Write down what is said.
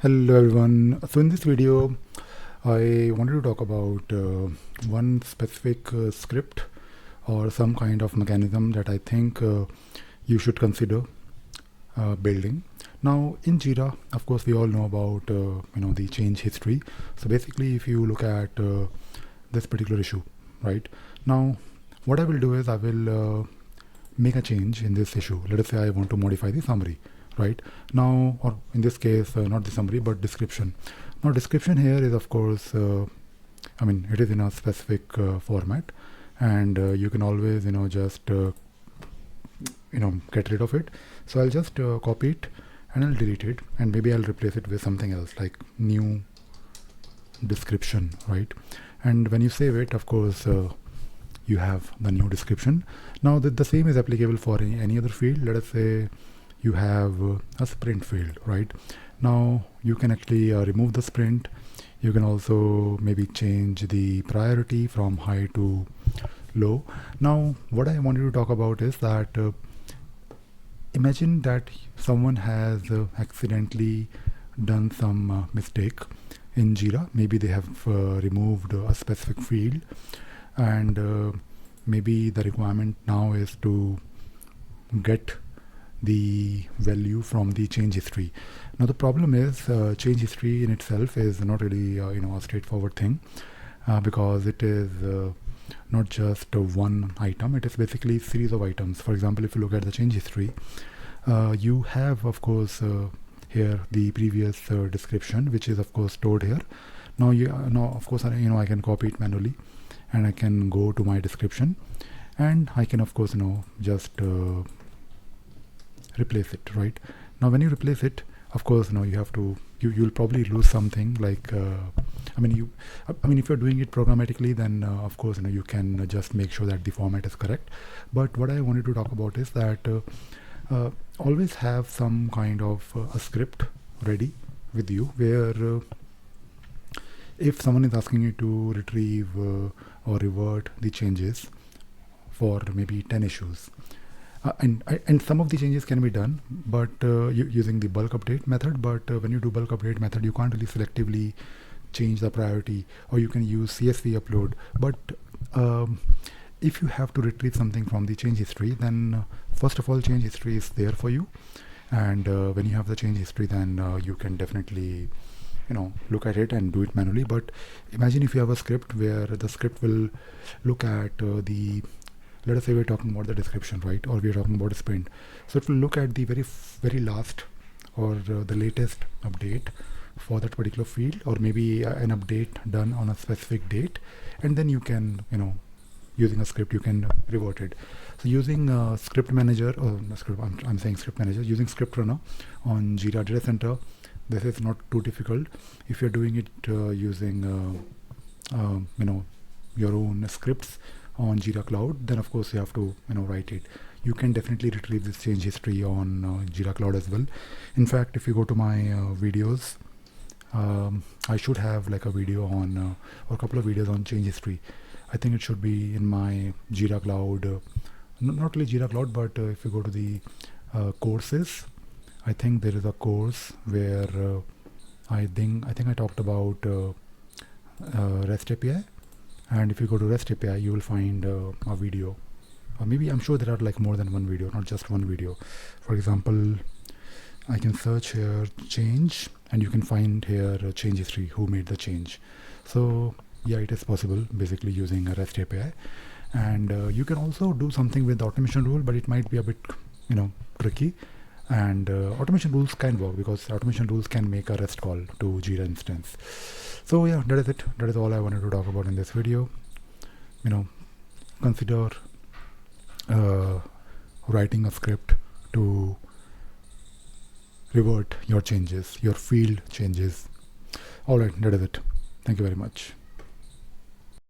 Hello everyone. So in this video, I wanted to talk about one specific script or some kind of mechanism that I think you should consider building. Now in Jira, of course, we all know about the change history. So basically, if you look at this particular issue, right now, what I will do is I will make a change in this issue. Let us say I want to modify the summary. Right now, or in this case, not the summary but description. Now description here is of course it is in a specific format, and you can always just get rid of it. So I'll just copy it and I'll delete it, and maybe I'll replace it with something else like new description, right? And when you save it, of course, you have the new description. Now the same is applicable for any other field. Let us say you have a sprint field. Right now you can actually remove the sprint. You can also maybe change the priority from high to low. Now what I wanted to talk about is that imagine that someone has accidentally done some mistake in Jira. Maybe they have removed a specific field, and maybe the requirement now is to get the value from the change history. Now the problem is change history in itself is not really a straightforward thing, because it is not just one item. It is basically a series of items. For example, if you look at the change history, you have of course here the previous description, which is of course stored here. Now of course I can copy it manually, and I can go to my description, and I can of course just replace it. Right now when you replace it, of course you have to you'll probably lose something like if you're doing it programmatically, then of course you can just make sure that the format is correct. But what I wanted to talk about is that always have some kind of a script ready with you, where if someone is asking you to retrieve or revert the changes for maybe 10 issues, and some of the changes can be done but using the bulk update method. But when you do bulk update method, you can't really selectively change the priority, or you can use CSV upload. But if you have to retrieve something from the change history, then first of all, change history is there for you, and when you have the change history, then you can definitely look at it and do it manually. But imagine if you have a script where the script will look at let us say we're talking about the description, right? Or we're talking about a sprint. So it will look at the very last or the latest update for that particular field, or maybe an update done on a specific date, and then you can using a script you can revert it. So using script manager, or script, I'm saying script manager, using script runner on Jira Data Center, this is not too difficult. If you're doing it using your own scripts on Jira Cloud, then of course you have to write it. You can definitely retrieve this change history on Jira Cloud as well. In fact, if you go to my videos, I should have like a video on or a couple of videos on change history. I think it should be in my Jira Cloud, not really Jira Cloud, but if you go to the courses, I think there is a course where I think I talked about REST API. And if you go to REST API, you will find a video. Maybe I'm sure there are like more than one video, not just one video. For example, I can search here change, and you can find here change history, who made the change. So yeah, it is possible basically using a REST API. And you can also do something with the automation rule, but it might be a bit tricky. And automation rules can work, because automation rules can make a REST call to Jira instance. So yeah, that is it. That is all I wanted to talk about in this video. Consider writing a script to revert your changes, your field changes. All right, that is it. Thank you very much.